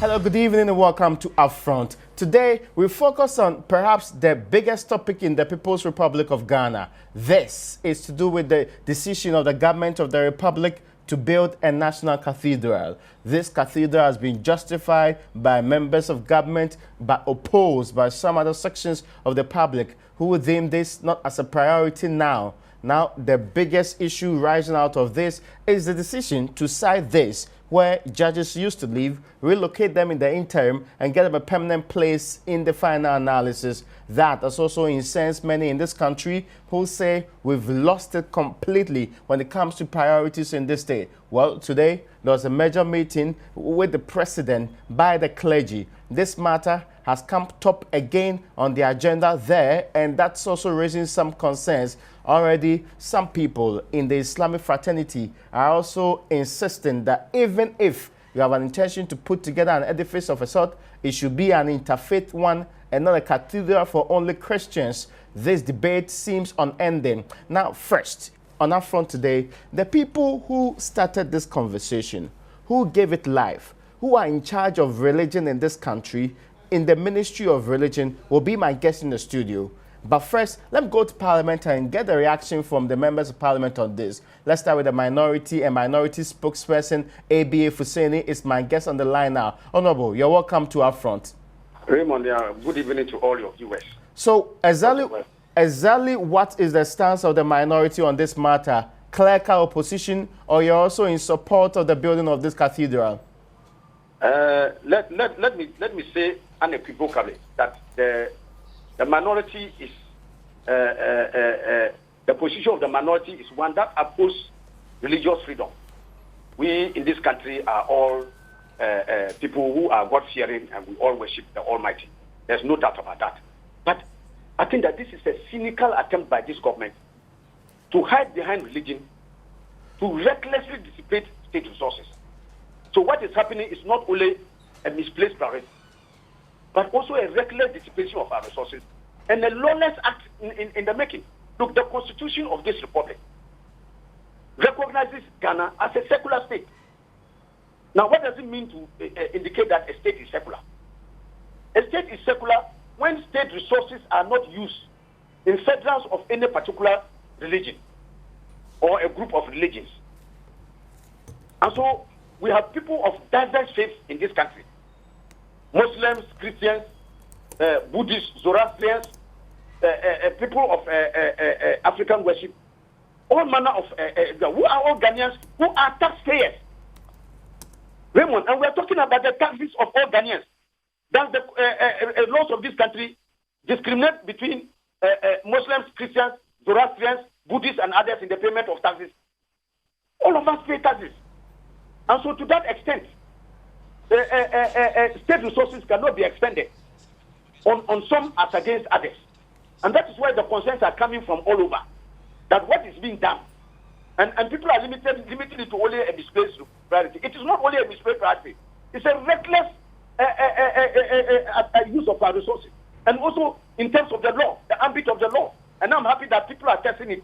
Hello, good evening and welcome to UPfront. Today, we focus on perhaps the biggest topic in the People's Republic of Ghana. This is to do with the decision of the government of the Republic to build a national cathedral. This cathedral has been justified by members of government but opposed by some other sections of the public who deem this not as a priority now. Now, the biggest issue rising out of this is the decision to cite this where judges used to live, relocate them in the interim, and get them a permanent place in the final analysis. That has also incensed many in this country who say we've lost it completely when it comes to priorities in this state. Well, today there was a major meeting with the president by the clergy. This matter has come top again on the agenda there, and that's also raising some concerns. Already, some people in the Islamic fraternity are also insisting that even if you have an intention to put together an edifice of a sort, it should be an interfaith one and not a cathedral for only Christians. This debate seems unending. Now, first, on our front today, the people who started this conversation, who gave it life, who are in charge of religion in this country, in the Ministry of Religion, will be my guest in the studio. But first, let me go to Parliament and get the reaction from the members of Parliament on this. Let's start with the minority and minority spokesperson, ABA Fuseni, is my guest on the line now. Honorable, you're welcome to our front. Raymond, good evening to all your viewers. So, exactly what is the stance of the minority on this matter? Clerical opposition, or you're also in support of the building of this cathedral? Let me say unequivocally that the minority is the position of the minority is one that opposes religious freedom. We in this country are all people who are God-fearing, and we all worship the Almighty. There's no doubt about that. But I think that this is a cynical attempt by this government to hide behind religion, to recklessly dissipate state resources. So what is happening is not only a misplaced priority, but also a reckless dissipation of our resources and a lawless act in the making. Look, the constitution of this republic recognizes Ghana as a secular state. Now, what does it mean to indicate that a state is secular? A state is secular when state resources are not used in furtherance of any particular religion or a group of religions. And so we have people of diverse faiths in this country. Muslims, Christians, Buddhists, Zoroastrians, people of African worship, all manner of, who are all Ghanaians, who are taxpayers. Raymond, and we're talking about the taxes of all Ghanaians. Does the laws of this country discriminate between Muslims, Christians, Zoroastrians, Buddhists, and others in the payment of taxes? All of us pay taxes. And so to that extent, state resources cannot be expended on some as against others. And that is why the concerns are coming from all over, that what is being done. And people are limiting it to only a misplaced priority. It is not only a misplaced priority. It's a reckless use of our resources. And also in terms of the law, the ambit of the law. And I'm happy that people are testing it.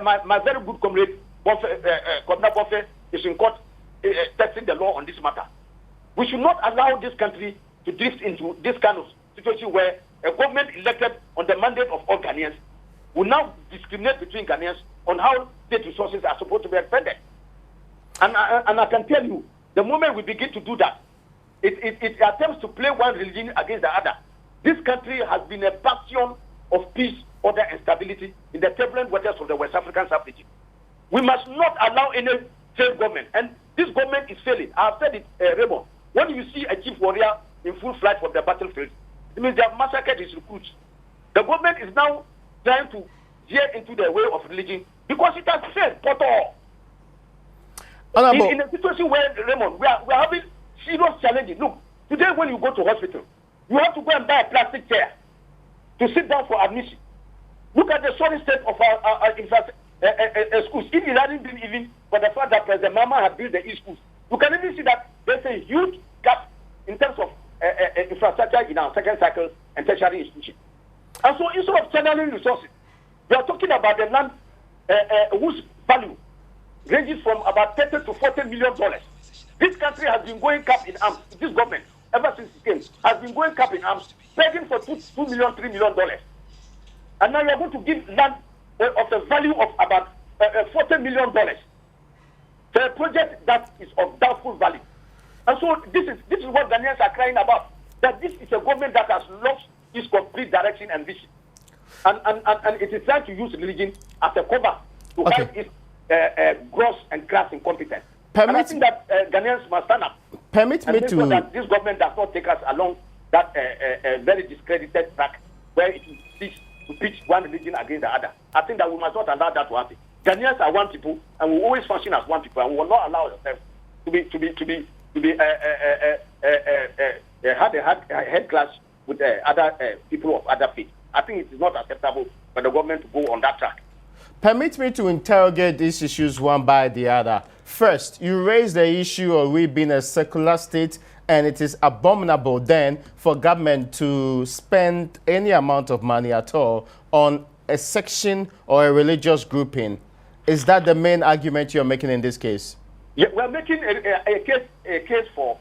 My very good comrade, Governor Bonfe, is in court testing the law on this matter. We should not allow this country to drift into this kind of situation where a government elected on the mandate of all Ghanaians will now discriminate between Ghanaians on how state resources are supposed to be expended. And I can tell you, the moment we begin to do that, it attempts to play one religion against the other. This country has been a bastion of peace, order, and stability in the turbulent waters of the West African sub-region. We must not allow any failed government, and this government is failing. I have said it, Raymond. When you see a chief warrior in full flight from the battlefield, it means they have massacred his recruits. The government is now trying to veer into the way of religion because it has failed. In a situation where, Raymond, we are having serious challenges. Look, today when you go to hospital, you have to go and buy a plastic chair to sit down for admission. Look at the sorry state of our schools. If it hadn't been even for the fact that President Mama had built the e-schools, you can even see that there's a huge gap in terms of infrastructure in our second cycle and tertiary institutions. And so instead of channeling resources, we are talking about the land whose value ranges from about $30 to $40 million. This country has been going cap in arms, this government, ever since he came, has been going cap in arms, begging for $2 million, $3 million. And now you're going to give land of the value of about $40 million for a project that is of doubtful value. And so this is what Ghanaians are crying about, that this is a government that has lost its complete direction and vision. And it is trying to use religion as a cover to hide its gross and crass incompetence. And I think that Ghanaians must stand up. Permit me to... that this government does not take us along that very discredited track where it seeks to pitch one religion against the other. I think that we must not allow that to happen. Ghanaians are one people, and we always function as one people, and we will not allow ourselves to have a head clash with other people of other faith. I think it is not acceptable for the government to go on that track. Permit me to interrogate these issues one by the other. First, you raised the issue of we being a secular state, and it is abominable then for government to spend any amount of money at all on a section or a religious grouping. Is that the main argument you're making in this case? Yeah, we're making a case for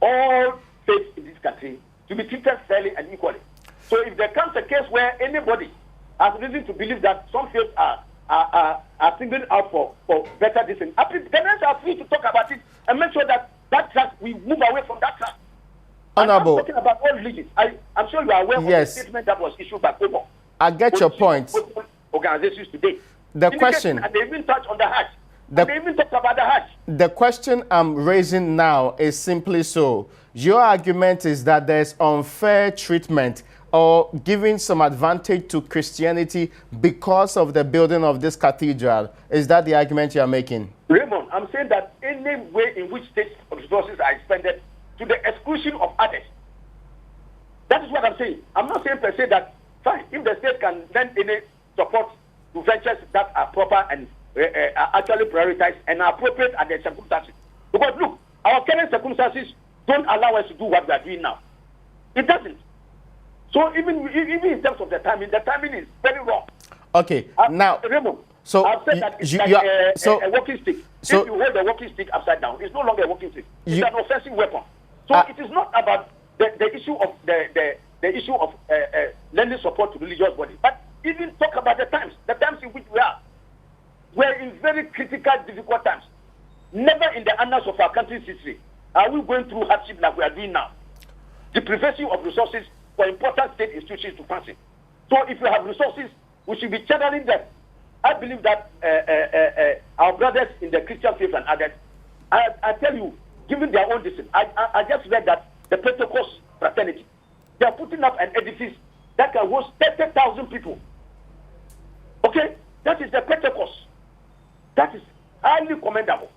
all faiths in this country to be treated fairly and equally. So if there comes a case where anybody has reason to believe that some faiths are singled out for better distance, Ghanaians are free to talk about it and make sure that track, we move away from that track. Honorable, I'm talking about all religions. I'm sure you are aware of the statement that was issued by Kobo. I get your point. Organizations today. The question, and they even touched on the Hajj. They even talked about the Hajj. The question I'm raising now is simply so. Your argument is that there's unfair treatment or giving some advantage to Christianity because of the building of this cathedral. Is that the argument you're making? Raymond, I'm saying that any way in which state resources are expended to the exclusion of others, that is what I'm saying. I'm not saying per se that, fine, if the state can lend any support to ventures that are proper and are actually prioritized and are appropriate at the circumstances. Because look, our current circumstances don't allow us to do what we are doing now. It doesn't. So even in terms of the timing is very wrong. Okay, now... Raymond, so I've said that it's like a walking stick. So, if you hold the walking stick upside down, it's no longer a walking stick. It's an offensive weapon. So it is not about the issue of the issue of lending support to religious bodies, but even talk about the times in which we are. We're in very critical, difficult times. Never in the annals of our country's history are we going through hardship like we are doing now. Deprivation of resources for important state institutions to function. So if we have resources, we should be channeling them. I believe that our brothers in the Christian faith and others, I tell you, given their own decision, I just read that the Pentecost fraternity, they are putting up an edifice that can host 30,000 people. Okay? That is the Pentecost. That is highly commendable.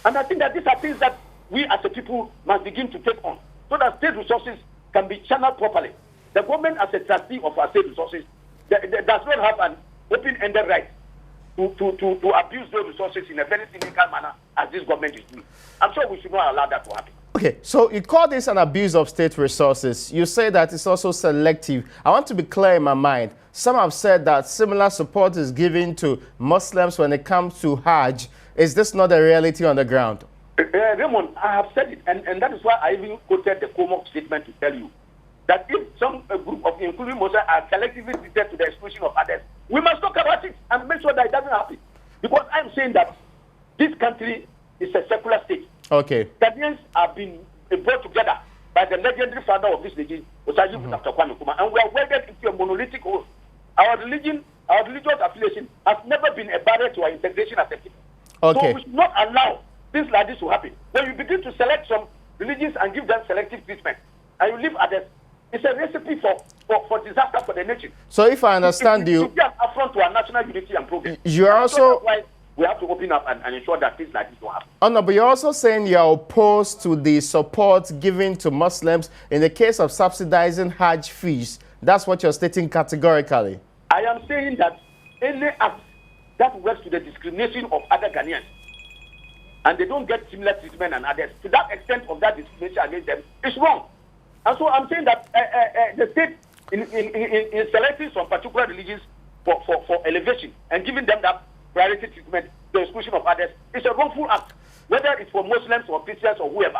And I think that these are things that we as a people must begin to take on so that state resources can be channeled properly. The government as a trustee of our state resources does not have an open-ended right to abuse those resources in a very cynical manner as this government is doing. I'm sure we should not allow that to happen. Okay, so you call this an abuse of state resources. You say that it's also selective. I want to be clear in my mind. Some have said that similar support is given to Muslims when it comes to Hajj. Is this not a reality on the ground? Raymond, I have said it, and that is why I even quoted the Comok statement to tell you that if some group of including Muslims are collectively treated to the exclusion of others, we must talk about it and make sure that it doesn't happen. Because I'm saying that this country is a secular state. Okay. Ghanaians have been brought together by the legendary father of this region, Osaji Dr. Kwame Nkrumah, and we are wedded into a monolithic whole. Our religious affiliation has never been a barrier to our integration as a people. Okay. So we should not allow things like this to happen. When you begin to select some religions and give them selective treatment, and you leave others, it's a recipe for disaster for the nation. So if I understand you... It should be an affront to our national unity and progress. You are also... Why we have to open up and ensure that things like this don't happen. Oh, no, but you're also saying you're opposed to the support given to Muslims in the case of subsidizing Hajj fees. That's what you're stating categorically. I am saying that any act that works to the discrimination of other Ghanaians and they don't get similar treatment and others, to that extent of that discrimination against them, is wrong. And so I'm saying that the state, in selecting some particular religions for elevation and giving them that priority treatment, the exclusion of others, is a wrongful act, whether it's for Muslims or Christians or whoever.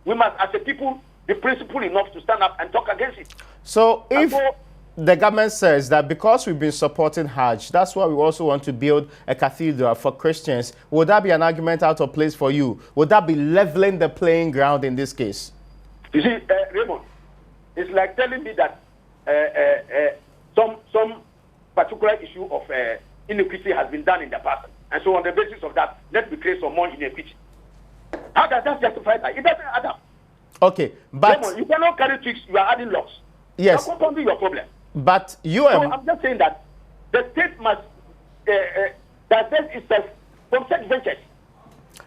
we must, as a people, be principled enough to stand up and talk against it. So if the government says that because we've been supporting Hajj, that's why we also want to build a cathedral for Christians, would that be an argument out of place for you? Would that be leveling the playing ground in this case? You see, Raymond, it's like telling me that some particular issue of inequity has been done in the past. And so on the basis of that, let's create some more inequity. How does that justify that? It doesn't add up. Okay, but... Raymond, you cannot carry tricks, you are adding loss. Yes. You're compounding your problem. But you So I'm just saying that the state must divest itself from such ventures.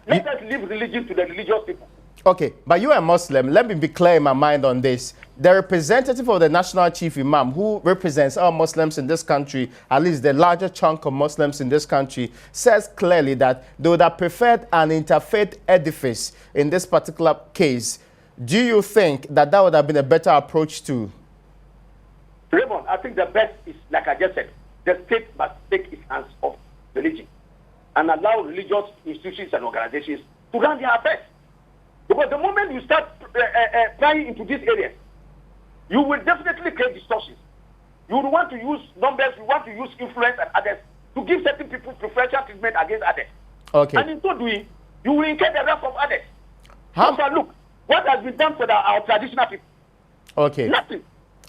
Let us leave religion to the religious people. Okay, but you are a Muslim. Let me be clear in my mind on this. The representative of the National Chief Imam, who represents all Muslims in this country, at least the larger chunk of Muslims in this country, says clearly that they would have preferred an interfaith edifice in this particular case. Do you think that that would have been a better approach to? Raymond, I think the best is, like I just said, the state must take its hands off religion and allow religious institutions and organizations to run their affairs. Because the moment you start prying into these areas, you will definitely create distortions. You will want to use numbers, you want to use influence and others to give certain people preferential treatment against others. Okay. And in so doing, you will incur the wrath of others. How? So look, what has been done for our traditional people? Okay. Nothing.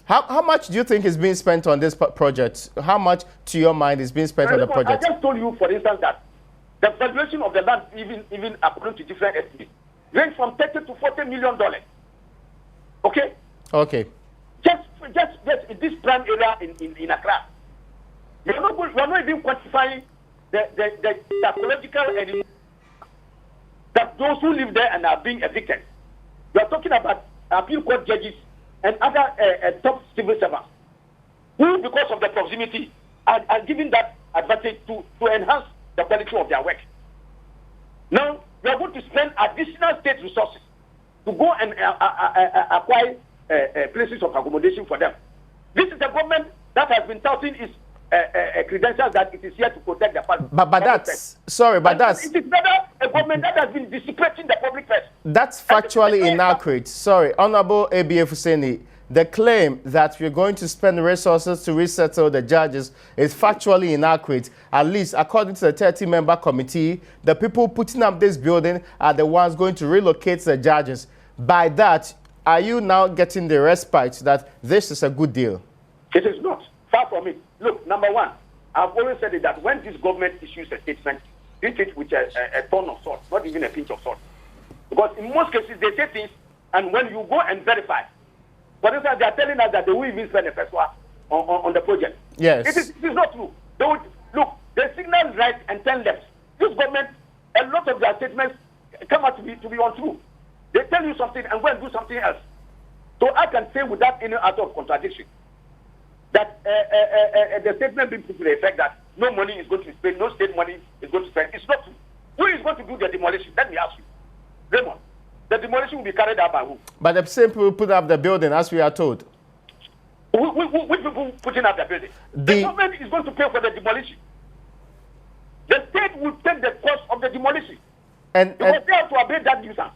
How much do you think is being spent on this project? How much, to your mind, is being spent on the project? I just told you, for instance, that the valuation of the land, even according to different estimates, range from $30 to $40 million. Okay? Okay. Just in this prime area in Accra. You're not even quantifying the psychological and that those who live there and are being evicted. You're talking about appeal court judges and other top civil servants who, because of the proximity, are given that advantage to enhance the quality of their work. Now, we are going to spend additional state resources to go and acquire places of accommodation for them. This is the government that has been touting its credentials that it is here to protect the public. But that's sorry, but that's it is better a government that has been dissipating the public purse. That's factually inaccurate. Sorry, Honorable ABF Husseini, the claim that we're going to spend resources to resettle the judges is factually inaccurate. At least according to the 30-member committee, the people putting up this building are the ones going to relocate the judges. By that, are you now getting the respite that this is a good deal? It is not. Far from it. Look, number one, I've always said it that when this government issues a statement, treat it with a ton of salt, not even a pinch of salt. Because in most cases, they say things, and when you go and verify, for instance, they are telling us that they will even spend a FESWA on the project. Yes. It is not true. They would, look, they signal right and turn left. This government, a lot of their statements come out to be untrue. They tell you something and go and do something else. So I can say without any out of contradiction that the statement being put to the effect that no money is going to be spent, no state money is going to be spent. It's not true. Who is going to do the demolition? Let me ask you. Raymond, the demolition will be carried out by who? But the same people put up the building, as we are told. Which people putting up the building? The government is going to pay for the demolition. The state will take the cost of the demolition. Because they have to obey that nuisance.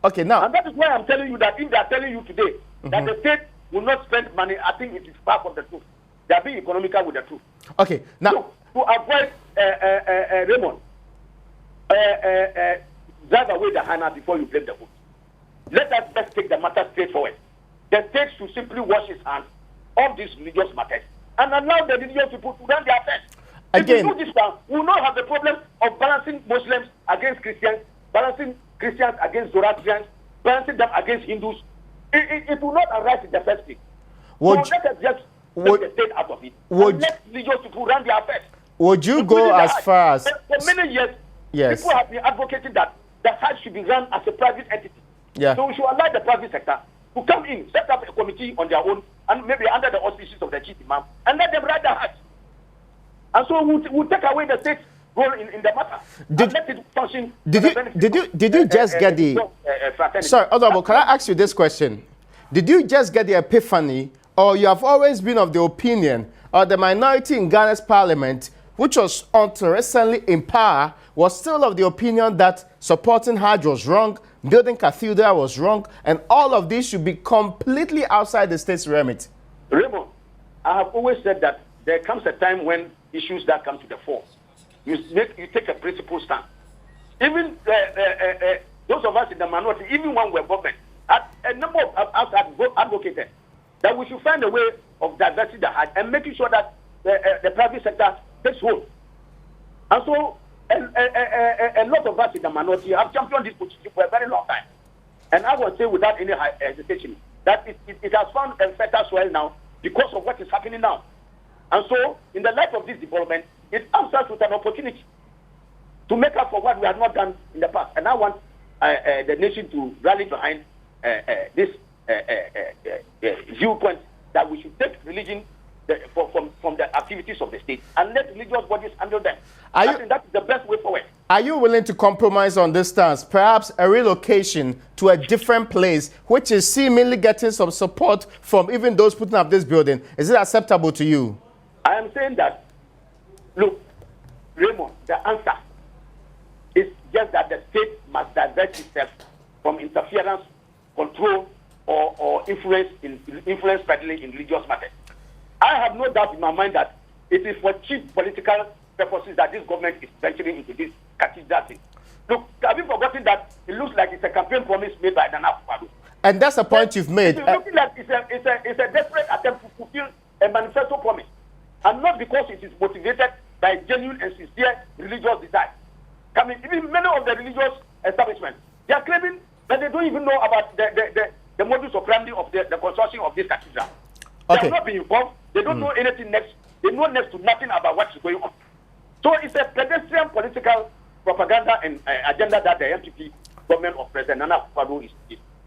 Okay, now. And that is why I'm telling you that if they are telling you today that the state will not spend money, I think it is far from the truth. They are being economical with the truth. Okay, now. So, to avoid Raymond, drive away the hammer before you blame the wood. Let us just take the matter straightforward. The state should simply wash its hands of these religious matters and allow the religious people to run their affairs. Again, if we do this one, we will not have the problem of balancing Muslims against Christians, balancing Christians against Zoroastrians, balancing them against Hindus. It will not arise in the first place. So let us just take the state out of it and let religious people run their affairs. Would you go as far as... For many years, people have been advocating that the Hajj should be run as a private entity. Yeah. So we should allow the private sector to come in, set up a committee on their own, and maybe under the auspices of the chief imam, and let them run the Hajj. And so we'll take away the state's role in the matter. Let it function. Did you just get the... Sorry, Honorable, can I ask you this question? Did you just get the epiphany, or you have always been of the opinion, or the minority in Ghana's parliament, which was until recently in power, was still of the opinion that supporting Hajj was wrong, Building cathedral was wrong, and all of this should be completely outside the state's remit. Raymond, I have always said that there comes a time when issues that come to the fore, you take a principled stand. Even those of us in the minority, even when we're government, a number of us have advocated that we should find a way of diversity and making sure that the private sector takes hold. And so a lot of us in the minority have championed this position for a very long time. And I would say without any hesitation that it has found a fertile soil now because of what is happening now. And so, in the light of this development, it comes us with an opportunity to make up for what we have not done in the past. And I want the nation to rally behind this viewpoint that we should take religion from the activities of the state and let religious bodies handle them. I think that is the best way forward. Are you willing to compromise on this stance? Perhaps a relocation to a different place, which is seemingly getting some support from even those putting up this building. Is it acceptable to you? I am saying that, look, Raymond, the answer is just that the state must divert itself from interference, control, or influence peddling in religious matters. I have no doubt in my mind that it is for cheap political purposes that this government is venturing into this cathedral thing. Look, have you forgotten that it looks like it's a campaign promise made by Nana Akufo-Addo? And that's the point you've made. It's looking like it's a desperate attempt to fulfill a manifesto promise, and not because it is motivated by genuine and sincere religious desire. I mean, even many of the religious establishments, they are claiming that they don't even know about the modus operandi of the construction of this cathedral. They have not been involved. They don't know anything next. They know next to nothing about what is going on. So it's a pedestrian political propaganda and agenda that the MPP government of President Nana Akufo-Addo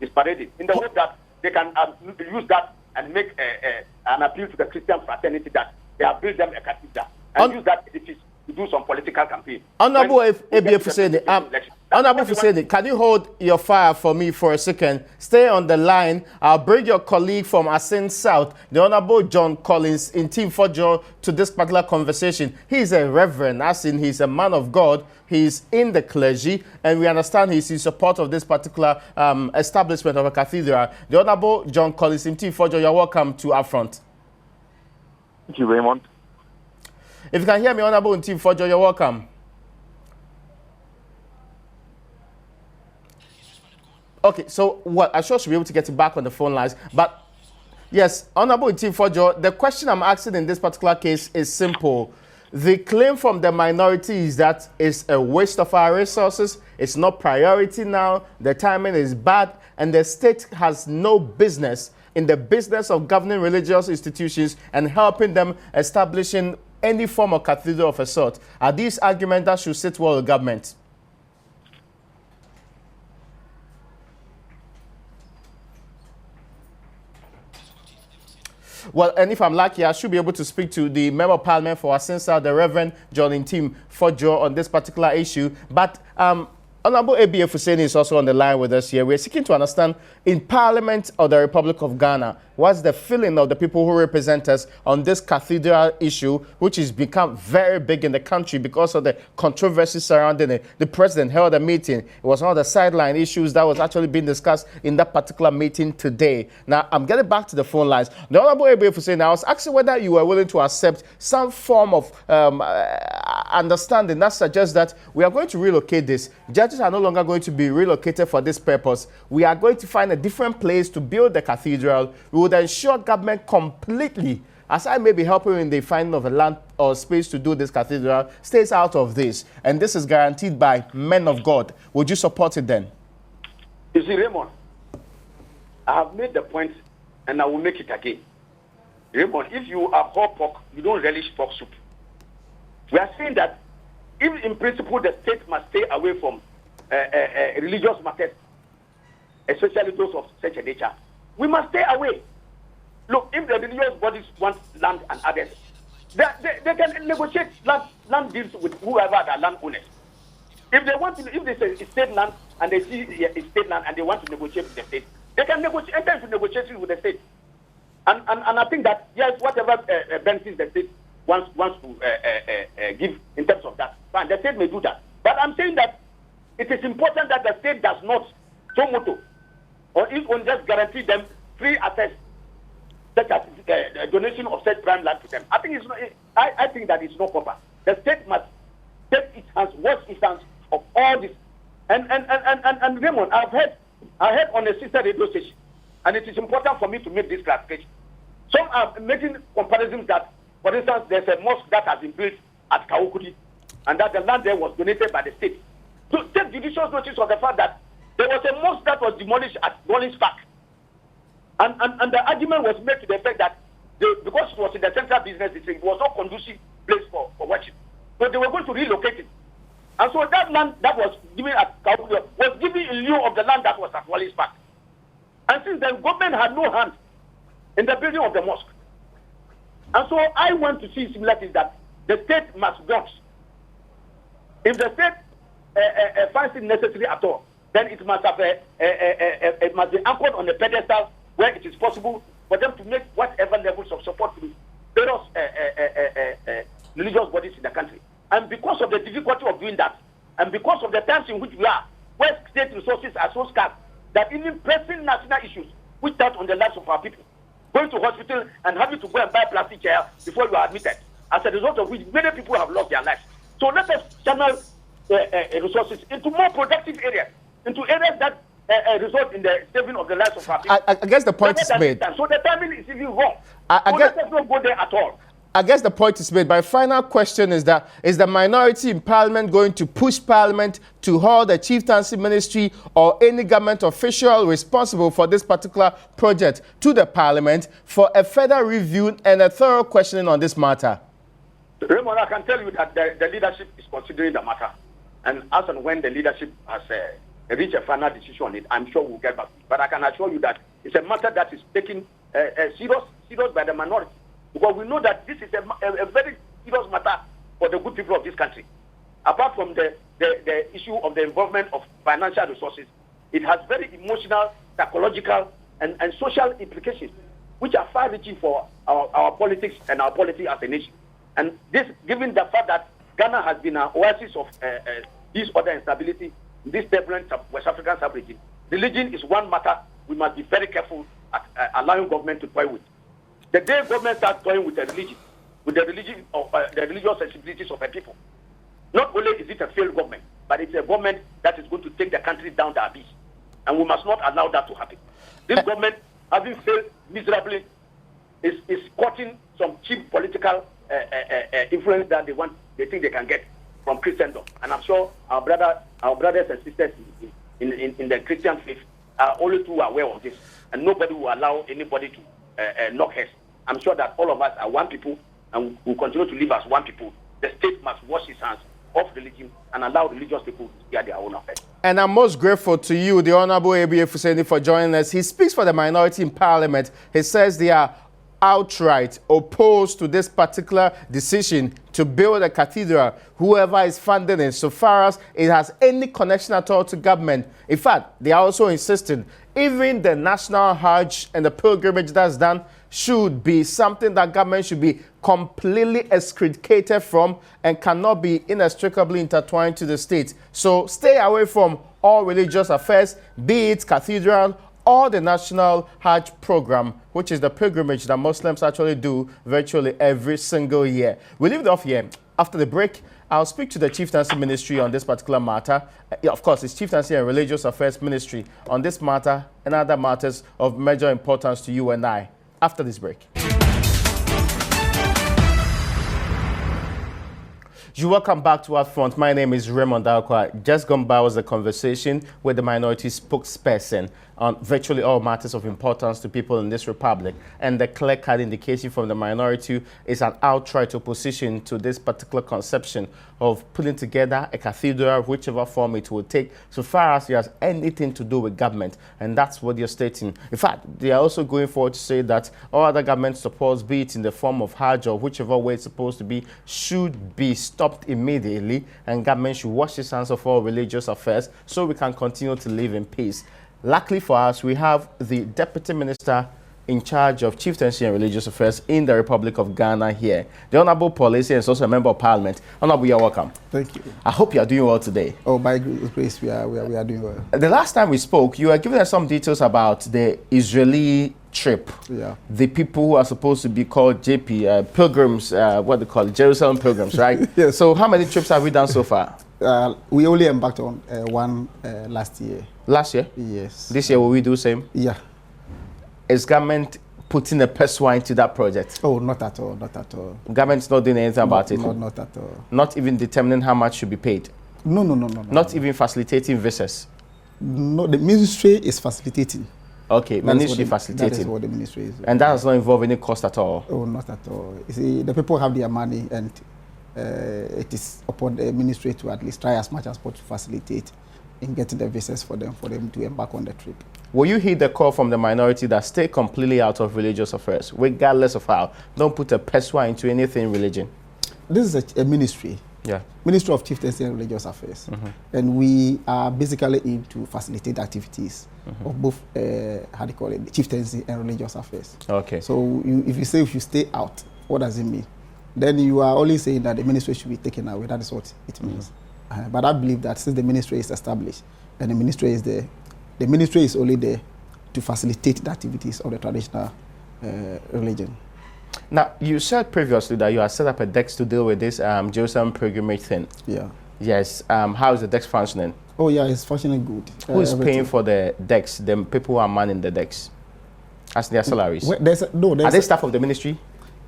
is parading in the hope that they can use that and make an appeal to the Christian fraternity that they have built them a cathedral and use that edifice to do some political campaign. Honorable Fuseni, can you hold your fire for me for a second? Stay on the line. I'll bring your colleague from Essien South, the Honorable John Collins, in Team Fojo to this particular conversation. He's a reverend, as in he's a man of God. He's in the clergy, and we understand he's in support of this particular establishment of a cathedral. The Honorable John Collins in Team Fojo, you're welcome to UPfront. Thank you, Raymond. If you can hear me, Honorable in Team Fojo, you're welcome. Okay, so I'm sure she'll be able to get you back on the phone lines. But yes, Honorable Team Fojo, the question I'm asking in this particular case is simple. The claim from the minority is that it's a waste of our resources. It's not priority now. The timing is bad, and the state has no business in the business of governing religious institutions and helping them establishing any form of cathedral of a sort. Are these arguments that should sit well with government? Well, and if I'm lucky, I should be able to speak to the Member of Parliament for Essien South, the Reverend John Team Fojo, on this particular issue. But Honorable A.B.A. Fuseni is also on the line with us here. We're seeking to understand, in Parliament of the Republic of Ghana, what's the feeling of the people who represent us on this cathedral issue, which has become very big in the country because of the controversy surrounding it. The president held a meeting. It was one of the sideline issues that was actually being discussed in that particular meeting today. Now, I'm getting back to the phone lines. The Honorable A.B.A. Fuseni, I was asking whether you were willing to accept some form of understanding that suggests that we are going to relocate this. Judges are no longer going to be relocated for this purpose. We are going to find a different place to build the cathedral. We would ensure government completely, as I may be helping in the finding of a land or space to do this cathedral, stays out of this. And this is guaranteed by men of God. Would you support it then? You see, Raymond, I have made the point and I will make it again. Raymond, if you are pork, you don't relish pork soup. We are saying that if in principle the state must stay away from religious matters, especially those of such a nature, we must stay away. Look, if the religious bodies want land and others, they can negotiate land deals with whoever the land owners. If they want to, if they say it's state land and they see it's state land and they want to negotiate with the state, they can enter into negotiations with the state. And I think that yes, whatever benefits the state wants to give in terms of that, fine, the state may do that. But I'm saying that it is important that the state does not so moto, or if one just guarantee them free access, such as a donation of said prime land to them. I think it's not. I think that it's not proper. The state must take its hands, wash its hands of all this. And Raymond, I heard on a sister radio station, and it is important for me to make this clarification. Some are making comparisons that, for instance, there's a mosque that has been built at Kawukudi, and that the land there was donated by the state. So take judicial notice of the fact that there was a mosque that was demolished at Rollins Park. And the argument was made to the effect that because it was in the central business district, it was not conducive place for worship. So they were going to relocate it. And so that land that was given at Kawukudi was given in lieu of the land that was at Rollins Park. And since then, government had no hand in the building of the mosque. And so I want to see similar things that the state must not. If the state finds it necessary at all, then it must have it must be anchored on a pedestal where it is possible for them to make whatever levels of support to various religious bodies in the country. And because of the difficulty of doing that, and because of the times in which we are, where state resources are so scarce, that even pressing national issues which touch on the lives of our people, going to hospital and having to go and buy plastic chair before you are admitted, as a result of which many people have lost their lives. So let us channel resources into more productive areas, into areas that result in the saving of the lives of our people. I guess the point is made. So the timing is even wrong. I so let us not go there at all. I guess the point is made. My final question is that, is the minority in Parliament going to push Parliament to hold the Chieftaincy Ministry or any government official responsible for this particular project to the Parliament for a further review and a thorough questioning on this matter? Raymond, I can tell you that the leadership is considering the matter. And as and when the leadership has reached a final decision on it, I'm sure we'll get back. But I can assure you that it's a matter that is taken serious by the minority. Because we know that this is a very serious matter for the good people of this country. Apart from the issue of the involvement of financial resources, it has very emotional, psychological, and social implications, which are far-reaching for our politics and our polity as a nation. And this, given the fact that Ghana has been an oasis of disorder and stability in this turbulent West African sub-region, religion is one matter we must be very careful at allowing government to toy with. The day government starts toying with the religion of the religious sensibilities of the people, not only is it a failed government, but it's a government that is going to take the country down the abyss, and we must not allow that to happen. This government, having failed miserably, is courting some cheap political influence that they think they can get from Christendom, and I'm sure our brothers and sisters in the Christian faith are only too aware of this, and nobody will allow anybody to knock heads. I'm sure that all of us are one people and will continue to live as one people. The state must wash its hands of religion and allow religious people to steer their own affairs. And I'm most grateful to you, the Honorable A.B.A. Fuseni, for joining us. He speaks for the minority in Parliament. He says they are outright opposed to this particular decision to build a cathedral, whoever is funding it, so far as it has any connection at all to government. In fact, they are also insisting even the national Hajj and the pilgrimage that's done should be something that government should be completely extricated from and cannot be inextricably intertwined to the state. So stay away from all religious affairs, be it cathedral or the national Hajj program, which is the pilgrimage that Muslims actually do virtually every single year. We leave it off here. After the break, I'll speak to the Chieftaincy Ministry on this particular matter. Of course, it's Chieftaincy and Religious Affairs Ministry on this matter and other matters of major importance to you and I. After this break. You welcome back to UPfront. My name is Raymond Alkwa. Just gone by was a conversation with the minority spokesperson on virtually all matters of importance to people in this republic. And the clear-cut indication from the minority is an outright opposition to this particular conception of putting together a cathedral, whichever form it will take, so far as it has anything to do with government. And that's what they're stating. In fact, they are also going forward to say that all other government supports, be it in the form of Hajj or whichever way it's supposed to be, should be stopped immediately, and government should wash its hands of all religious affairs so we can continue to live in peace. Luckily for us, we have the Deputy Minister in charge of chieftaincy and religious affairs in the Republic of Ghana here. The Honorable Paul Essien is also a member of Parliament. Honorable, you're welcome. Thank you. I hope you are doing well today. Oh, by grace, we are doing well. The last time we spoke, you were giving us some details about the Israeli trip. Yeah. The people who are supposed to be called JP, pilgrims, what they call it, Jerusalem pilgrims, right? Yes. So how many trips have we done so far? We only embarked on one last year. Last year? Yes. This year, will we do the same? Yeah. Is government putting a peswa into that project? Oh, not at all, not at all. Government's not doing anything about it? Not at all. Not even determining how much should be paid? No. Not even facilitating visas? No, the ministry is facilitating. Okay, ministry facilitating. That is what the ministry is. And that does not involve any cost at all? Oh, not at all. You see, the people have their money, and it is upon the ministry to at least try as much as possible to facilitate in getting the visas for them to embark on the trip. Will you heed the call from the minority that stay completely out of religious affairs, regardless of how? Don't put a peswa into anything religion. This is a ministry. Yeah. Ministry of Chieftaincy and Religious Affairs. And we are basically in to facilitate activities of both, how do you call it, chieftaincy and religious affairs. Okay. So if you say if you stay out, what does it mean? Then you are only saying that the ministry should be taken away. That is what it means. But I believe that since the ministry is established and the ministry is there, the ministry is only there to facilitate the activities of the traditional religion. Now, you said previously that you had set up a DEX to deal with this Jerusalem pilgrimage thing. Yeah. Yes. How is the DEX functioning? Oh, yeah, it's functioning good. Who is paying for the DEX? The people who are manning the DEX? As their salaries? Are they staff of the ministry?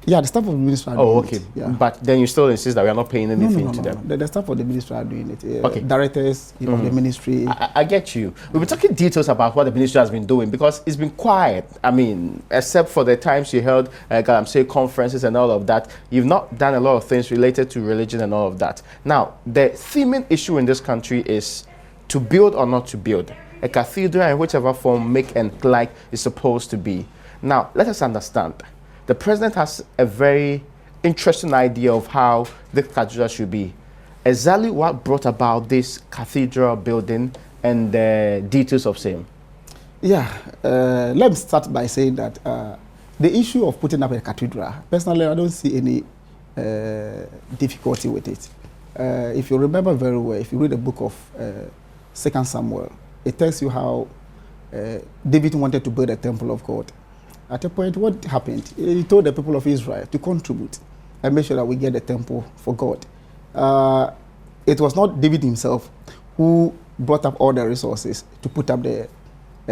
Yeah, the staff of the ministry are doing okay. it. Yeah. But then you still insist that we are not paying anything to them? The staff of the ministry are doing it. Okay. Directors of the ministry. I get you. We'll be talking details about what the ministry has been doing because it's been quiet. I mean, except for the times you held, conferences and all of that, you've not done a lot of things related to religion and all of that. Now, the theming issue in this country is to build or not to build. A cathedral in whichever form, make and like, is supposed to be. Now, let us understand. The president has a very interesting idea of how the cathedral should be. Exactly what brought about this cathedral building and the details of same? Yeah, let me start by saying that the issue of putting up a cathedral, personally, I don't see any difficulty with it. If you remember very well, if you read the book of 2 Samuel, it tells you how David wanted to build a temple of God. At a point, what happened? He told the people of Israel to contribute and make sure that we get the temple for God. It was not David himself who brought up all the resources to put up the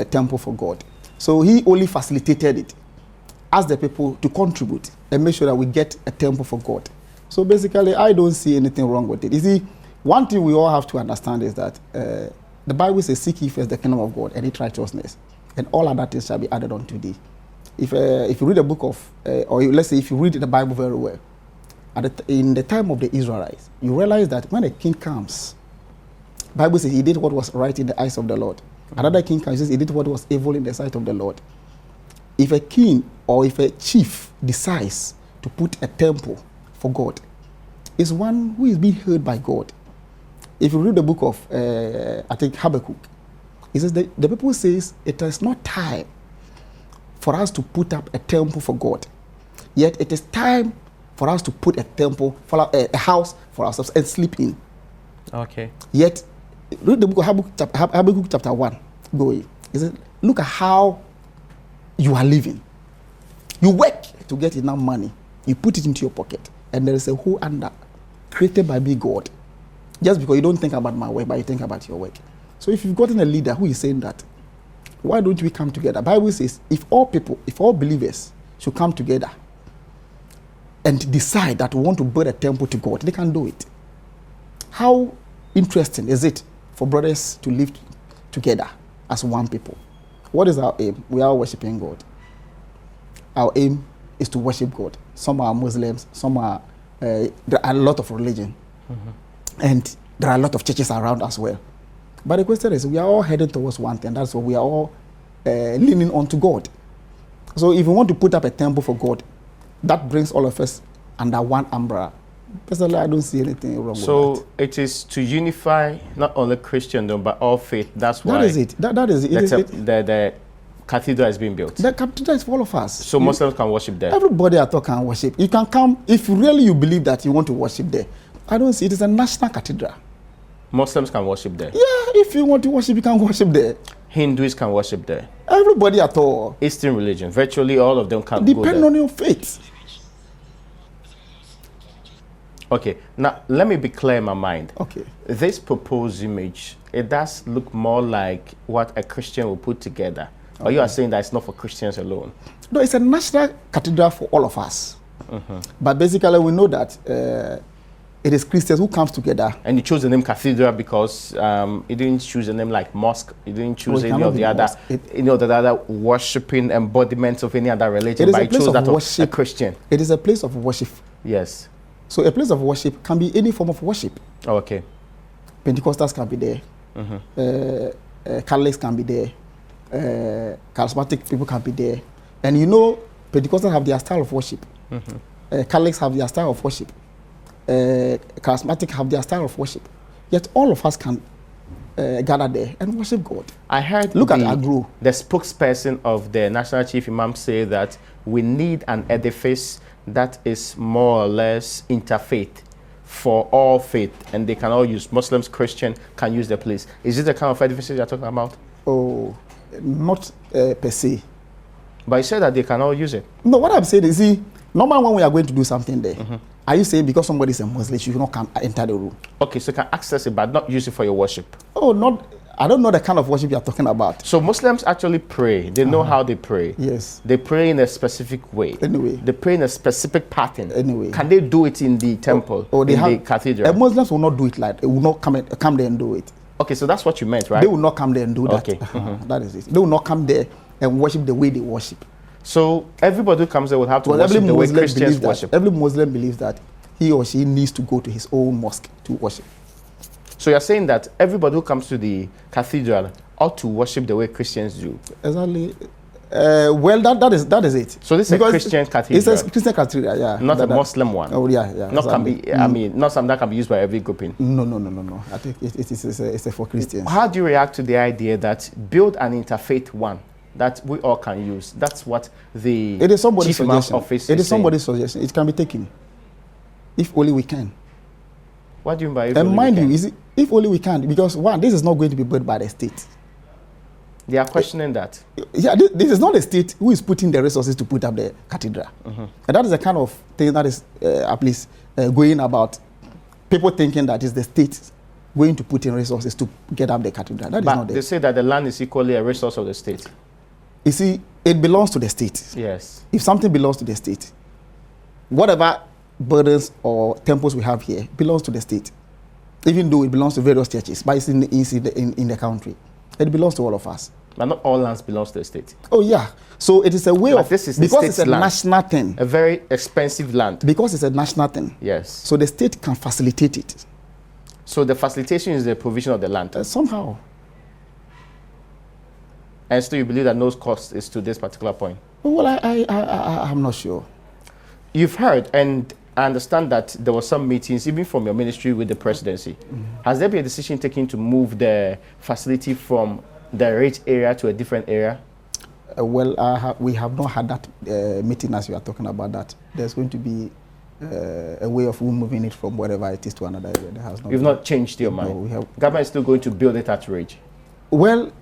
temple for God. So he only facilitated it, asked the people to contribute and make sure that we get a temple for God. So basically, I don't see anything wrong with it. You see, one thing we all have to understand is that the Bible says, seek ye first the kingdom of God and its righteousness, and all other things shall be added unto thee. If you read the book of, or let's say if you read the Bible very well, in the time of the Israelites, you realize that when a king comes, the Bible says he did what was right in the eyes of the Lord. Another king comes, says he did what was evil in the sight of the Lord. If a king or if a chief decides to put a temple for God, it's one who is being heard by God. If you read the book of, I think, Habakkuk, it says the people says it is not time for us to put up a temple for God. Yet it is time for us to put a temple, for a house for ourselves and sleep in. Okay. Yet, read the book of Habakkuk chapter 1. Go in. It says, look at how you are living. You work to get enough money. You put it into your pocket. And there is a whole under created by me, God. Just because you don't think about my work, but you think about your work. So if you've gotten a leader who is saying that, why don't we come together? The Bible says, if all believers should come together and decide that we want to build a temple to God, they can do it. How interesting is it for brothers to live together as one people? What is our aim? We are worshiping God. Our aim is to worship God. Some are Muslims, some are, there are a lot of religion. And there are a lot of churches around as well. But the question is, we are all heading towards one thing. That's what we are all leaning on to God. So if we want to put up a temple for God, that brings all of us under one umbrella. Personally, I don't see anything wrong with that. So it is to unify not only Christendom, but all faith. That's why. That is it. That is it. The cathedral is being built? The cathedral is for all of us. So Muslims can worship there? Everybody at all can worship. You can come, if really you believe that you want to worship there. I don't see it is a national cathedral. Muslims can worship there? Yeah, if you want to worship, you can worship there. Hindus can worship there? Everybody at all. Eastern religion, virtually all of them can go there? Depend on your faith. Okay, now let me be clear in my mind. Okay. This proposed image, it does look more like what a Christian will put together. But you are saying that it's not for Christians alone. No, it's a national cathedral for all of us. But basically, we know that it is Christians who comes together. And you chose the name Cathedral because you didn't choose a name like mosque. You didn't choose any of the other worshipping embodiments of any other religion. But you chose that of a Christian. It is a place of worship. Yes. So a place of worship can be any form of worship. Oh, okay. Pentecostals can be there. Catholics can be there. Charismatic people can be there. And you know, Pentecostals have their style of worship. Catholics have their style of worship. Charismatic have their style of worship. Yet all of us can gather there and worship God. I heard at Agro. The spokesperson of the National Chief Imam say that we need an edifice that is more or less interfaith for all faith, and they can all use. Muslims, Christian can use the place. Is it the kind of edifice you're talking about? Oh, not per se. But you said that they can all use it. No, what I'm saying is, see, normally when we are going to do something there, are you saying because somebody is a Muslim, you should not come enter the room? Okay, so you can access it, but not use it for your worship. Oh, not. I don't know the kind of worship you're talking about. So Muslims actually pray. They know how they pray. Yes. They pray in a specific way. Anyway. They pray in a specific pattern. Anyway. Can they do it in the temple, in the cathedral? Muslims will not do it like, they will not come there and do it. Okay, so that's what you meant, right? They will not come there and do that. Okay. That is it. They will not come there and worship the way they worship. So everybody who comes there will have to worship the way Christians worship. Every Muslim believes that he or she needs to go to his own mosque to worship. So you're saying that everybody who comes to the cathedral ought to worship the way Christians do? Exactly. Well, that is it. So this is a Christian cathedral? It's a Christian cathedral, yeah. Not a Muslim one? Oh, yeah. Not exactly. Can be, I mean, not something that can be used by every grouping? No. I think it's for Christians. How do you react to the idea that build an interfaith one that we all can use? That's what the Chief Imam's office is saying. It is somebody's suggestion. It can be taken. If only we can. What do you mean by if and only mind we can? you, if only we can, because one, this is not going to be built by the state. They are questioning that. Yeah, this is not the state who is putting the resources to put up the cathedral. And that is the kind of thing that is at least going about. People thinking that it's the state going to put in resources to get up the cathedral. That is not they say that the land is equally a resource of the state. You see, it belongs to the state. Yes. If something belongs to the state, whatever burdens or temples we have here belongs to the state, even though it belongs to various churches, but it's in the country. It belongs to all of us. But not all lands belongs to the state. Oh yeah. So it is a way of, this is because it's a national thing. A very expensive land. Because it's a national thing. Yes. So the state can facilitate it. So the facilitation is the provision of the land? Somehow. And still you believe that no cost is to this particular point? Well, I'm not sure. You've heard, and I understand that there were some meetings, even from your ministry with the presidency. Has there been a decision taken to move the facility from the rich area to a different area? Well, we have not had that meeting as you are talking about that. There's going to be a way of moving it from wherever it is to another area. There has not You've not changed your mind? No, we have. Government is still going to build it at Ridge? Well,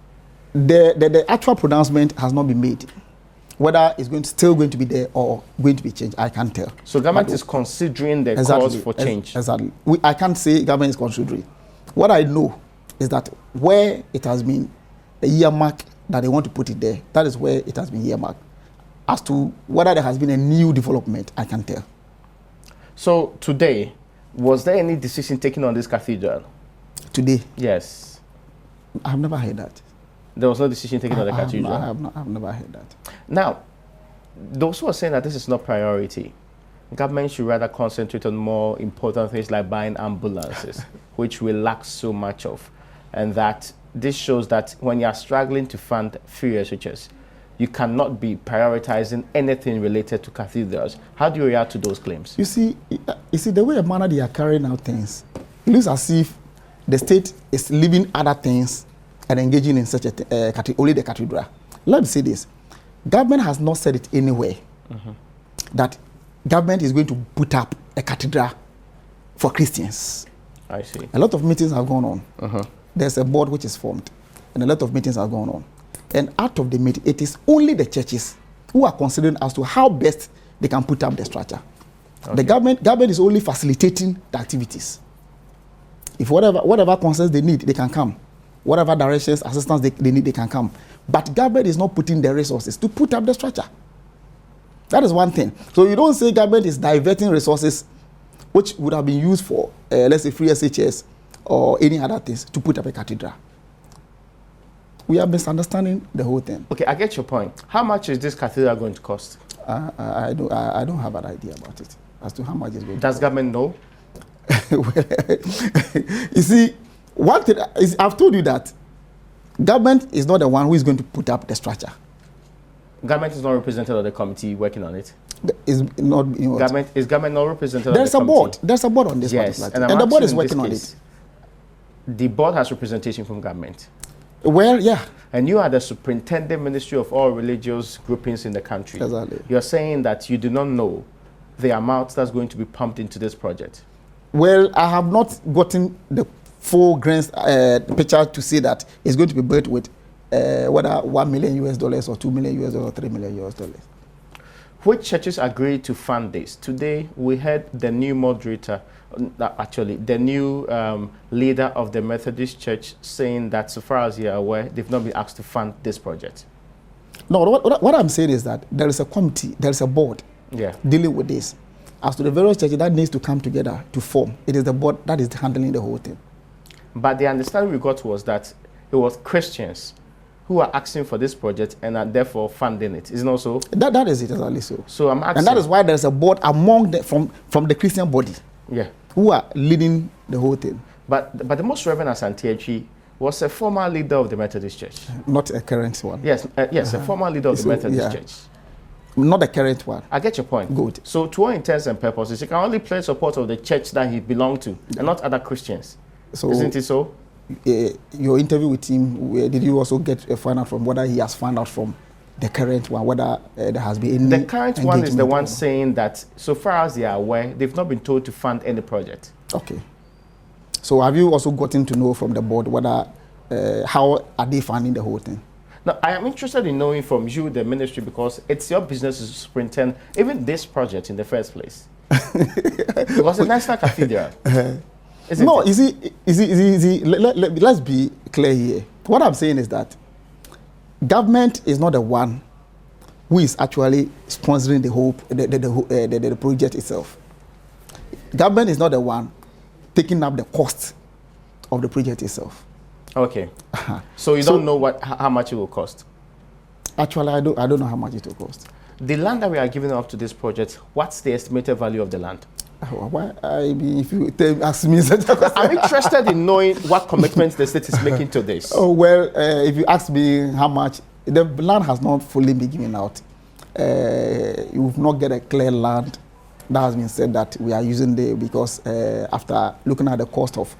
the actual pronouncement has not been made. Whether it's still going to be there or going to be changed, I can't tell. So government is considering the cause for change? Exactly. I can't say government is considering. What I know is that where it has been a earmark that they want to put it there, that is where it has been earmarked. As to whether there has been a new development, I can't tell. So today, was there any decision taken on this cathedral? Today? Yes. I have never heard that. There was no decision taken on the cathedral? I have never heard that. Now, those who are saying that this is not priority, government should rather concentrate on more important things like buying ambulances, which we lack so much of. And that this shows that when you are struggling to fund free researchers, you cannot be prioritizing anything related to cathedrals. How do you react to those claims? You see the way manner they are carrying out things, it looks as if the state is leaving other things and engaging in such only the cathedral. let me say this. Government has not said it anywhere that government is going to put up a cathedral for Christians. I see. A lot of meetings have gone on. There's a board which is formed, and a lot of meetings have gone on. And out of the meeting, it is only the churches who are considering as to how best they can put up the structure. Okay. The government is only facilitating the activities. If whatever concerns they need, they can come. Whatever directions, assistance they need, they can come. But government is not putting the resources to put up the structure. That is one thing. So you don't say government is diverting resources which would have been used for, let's say, free SHS or any other things to put up a cathedral. We are misunderstanding the whole thing. Okay, I get your point. How much is this cathedral going to cost? I don't have an idea about it as to how much it's going to cost. Does government know? You see, one thing is, I've told you that government is not the one who is going to put up the structure. Government is not represented on the committee working on it. Is not, you know, government not represented there's on the committee? There's a board on this yes, particular and the board is working on it. The board has representation from government. Well, yeah. And you are the superintendent ministry of all religious groupings in the country. Exactly. You're saying that you do not know the amount that's going to be pumped into this project. Well, I have not gotten the full grand picture to say that it's going to be built with whether $1 million US or $2 million US or $3 million US. Which churches agreed to fund this? Today, we heard the new moderator, actually, the new leader of the Methodist Church saying that, so far as you're aware, they've not been asked to fund this project. No, what I'm saying is that there is a committee, there is a board dealing with this. As to the various churches that needs to come together to form, it is the board that is handling the whole thing. But the understanding we got was that it was Christians who are asking for this project and are therefore funding it. Isn't it so? That is it, exactly so. So I'm asking, and that is why there's a board among from the Christian body, who are leading the whole thing. But the most Reverend Asante was a former leader of the Methodist Church. Not a current one. Yes, a former leader of the Methodist Church. Not the current one. I get your point. Good. So to all intents and purposes, he can only pledge support of the church that he belonged to, and not other Christians. So, isn't it so? Your interview with him, did you also get a find out from whether he has found out from the current one, whether there has been any? The current one is the one saying that, so far as they are aware, they've not been told to fund any project. Okay. So have you also gotten to know from the board whether how are they funding the whole thing? Now, I am interested in knowing from you, the ministry, because it's your business to superintend even this project in the first place. Because the National Cathedral. No, let's be clear here. What I'm saying is that government is not the one who is actually sponsoring the project itself. Government is not the one taking up the cost of the project itself. Okay. So you don't know how much it will cost? Actually, I don't know how much it will cost. The land that we are giving up to this project, what's the estimated value of the land? I mean, if you ask me such a question. I'm interested in knowing what commitments the state is making to this. Oh, well, if you ask me how much, the land has not fully been given out. You will not get a clear land that has been said that we are using there because after looking at the cost of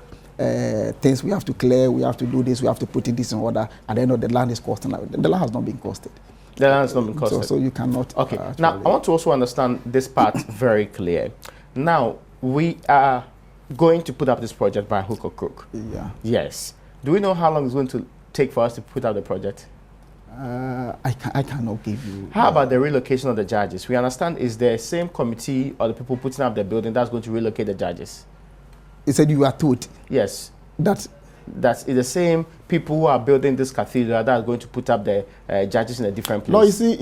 things we have to clear, we have to do this, we have to put this in order, and then the land is costing. The land has not been costed. The land has not been costed. So you cannot. Okay. Now, I want to also understand this part very clear. Now, we are going to put up this project by hook or crook. Yeah. Yes. Do we know how long it's going to take for us to put up the project? I cannot give you. How about the relocation of the judges? We understand is the same committee or the people putting up the building that's going to relocate the judges? He said you are told. Yes. That's the same people who are building this cathedral that are going to put up the judges in a different place. No, you see,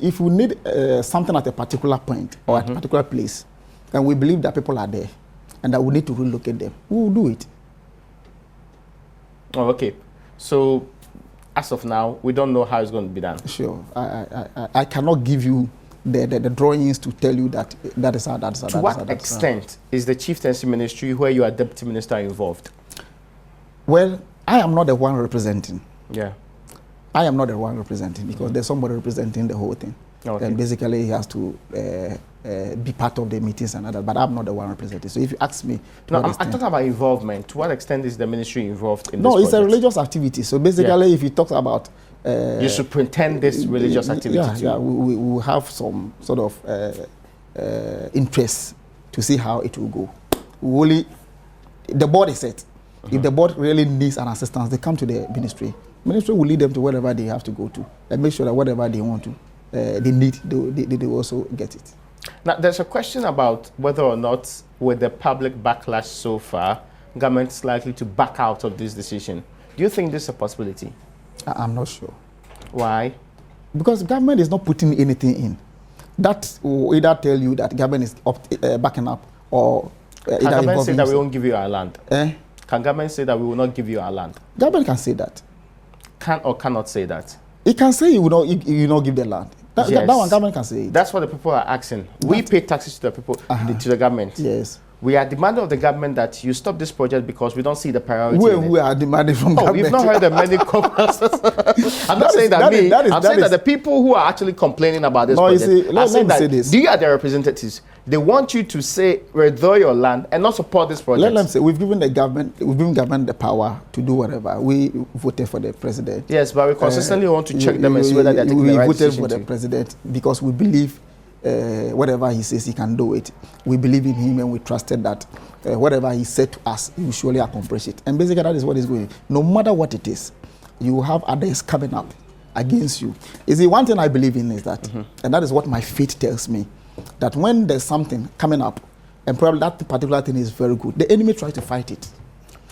if we need something at a particular point or at a particular place, and we believe that people are there and that we need to relocate them, we will do it. Oh, okay. So, as of now, we don't know how it's going to be done. Sure. I cannot give you the drawings to tell you that is how that is how. To what extent is the chieftaincy ministry where you are deputy minister involved? Well, I am not the one representing. Yeah. I am not the one representing because there's somebody representing the whole thing. Okay. And basically he has to be part of the meetings and other. But I'm not the one representing. So if you ask me, no, I'm talking about involvement. To what extent is the ministry involved in this? No, it's project? a religious activity. So basically, if you talk about you superintend this religious activity. We will have some sort of interest to see how it will go. The board is set. If the board really needs an assistance, they come to the ministry. Ministry will lead them to wherever they have to go to and make sure that whatever they want to, they need, they also get it. Now, there's a question about whether or not, with the public backlash so far, government is likely to back out of this decision. Do you think this is a possibility? I'm not sure. Why? Because government is not putting anything in. That will either tell you that government is backing up or can government say that we won't give you our land? Can government say that we will not give you our land? Government can say that. Can or cannot say that? It can say you will not give the land. That one government can say it. That's what the people are asking. We pay taxes to the people, to the government. Yes. We are demanding of the government that you stop this project because we don't see the priority. We are demanding from government. We've not heard the many comments. I'm not saying that me. I'm saying that the people who are actually complaining about this project are saying that you are the representatives. They want you to say withdraw your land and not support this project. Let them say we've given government the power to do whatever. We voted for the president. Yes, but we consistently want to check them and see whether they're taking the right decision. We voted for the president because we believe whatever he says he can do it. We believe in him and we trusted that whatever he said to us, he will surely accomplish it. And basically that is what is going. No matter what it is, you will have others coming up against you. You see, one thing I believe in is that, and that is what my faith tells me, that when there's something coming up, and probably that particular thing is very good, the enemy tries to fight it.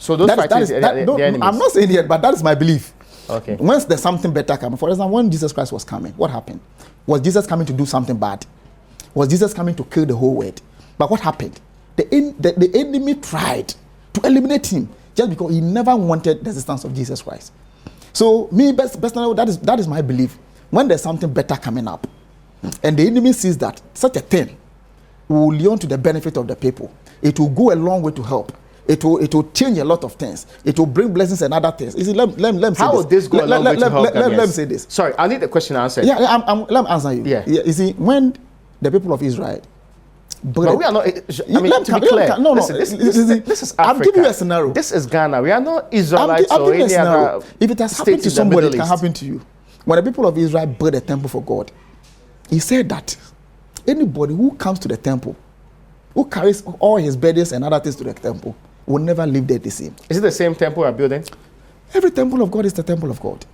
So those fighters are the enemies? I'm not saying it, but that is my belief. Okay. Once there's something better coming, for example, when Jesus Christ was coming, what happened? Was Jesus coming to do something bad? Was Jesus coming to kill the whole world? But what happened? The enemy tried to eliminate him just because he never wanted the existence of Jesus Christ. So me, personally, that is my belief. When there's something better coming up, and the enemy sees that such a thing will lead to the benefit of the people, it will go a long way to help. It will change a lot of things. It will bring blessings and other things. You see, let me say how would this go a long way to help? Let me say this. Sorry, I need the question answered. Yeah, let me answer you. Yeah. You see, when the people of Israel, but we are not. I mean, to be clear, this is Africa. I'm giving you a scenario. This is Ghana. We are not Israelites or any other. If it has happened to somebody, it can happen to you. When the people of Israel built a temple for God, he said that anybody who comes to the temple, who carries all his burdens and other things to the temple, will never leave there the same. Is it the same temple we are building? Every temple of God is the temple of God.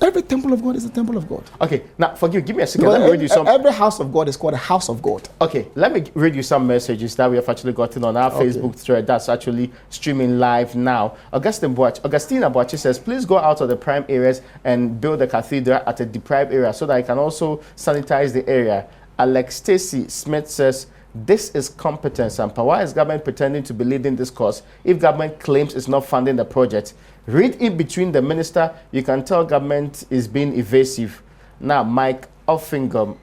Every temple of God is the temple of God. Okay, now give me a second. Let me read you some. Every house of God is called a house of God. Okay, let me read you some messages that we have actually gotten on our Facebook thread that's actually streaming live now. Augustina Boachi says, please go out of the prime areas and build a cathedral at a deprived area so that I can also sanitize the area. Alex Stacy Smith says, this is competence and power. Why is government pretending to be leading this cause if government claims it's not funding the project? Read in between the minister, you can tell government is being evasive. Now, Mike Offingam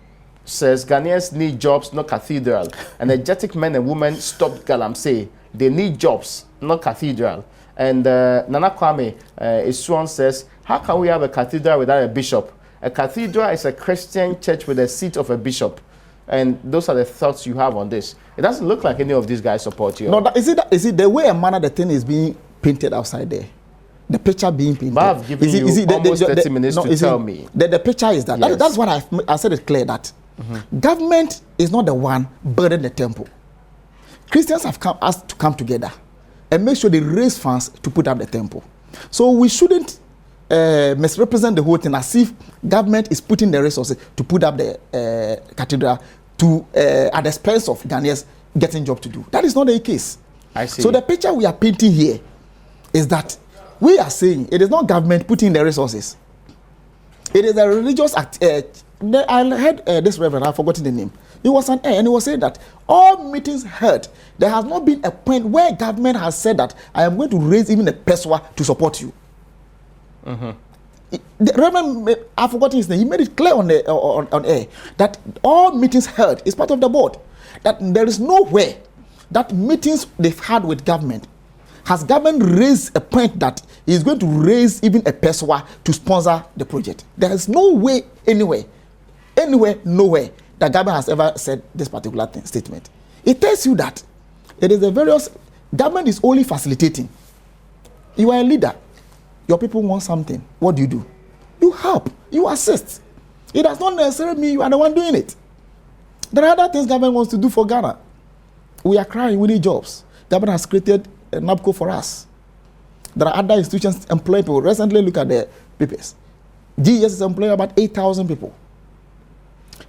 says, Ghanaians need jobs, not cathedral. Energetic men and women stopped Galamsey. They need jobs, not cathedral. And Nana Kwame Isuan says, how can we have a cathedral without a bishop? A cathedral is a Christian church with a seat of a bishop. And those are the thoughts you have on this. It doesn't look like any of these guys support you. No, is it the way and manner the thing is being painted outside there? The picture being painted. But I've given you almost 30 minutes to tell me. The picture is that. Yes. That's what I said it clear that government is not the one burdening the temple. Christians have asked to come together and make sure they raise funds to put up the temple. So we shouldn't misrepresent the whole thing as if government is putting the resources to put up the cathedral at the expense of Ghanaians getting job to do. That is not the case. I see. So the picture we are painting here is that we are saying it is not government putting the resources. It is a religious act. I heard this reverend, I've forgotten the name. He was an and he was saying that all meetings held, there has not been a point where government has said that I am going to raise even a peswa to support you. The Reverend, I've forgotten his name. He made it clear on air that all meetings held is part of the board. That there is nowhere that meetings they've had with government has government raised a point that he is going to raise even a peswa to sponsor the project. There is no way anywhere anywhere, nowhere, that government has ever said this particular statement. It tells you that it is the various government is only facilitating. You are a leader. Your people want something. What do? You help. You assist. It does not necessarily mean you are the one doing it. There are other things government wants to do for Ghana. We are crying, we need jobs. Government has created a NABCO for us. There are other institutions employing people. Recently, look at the papers. GES is employing about 8,000 people.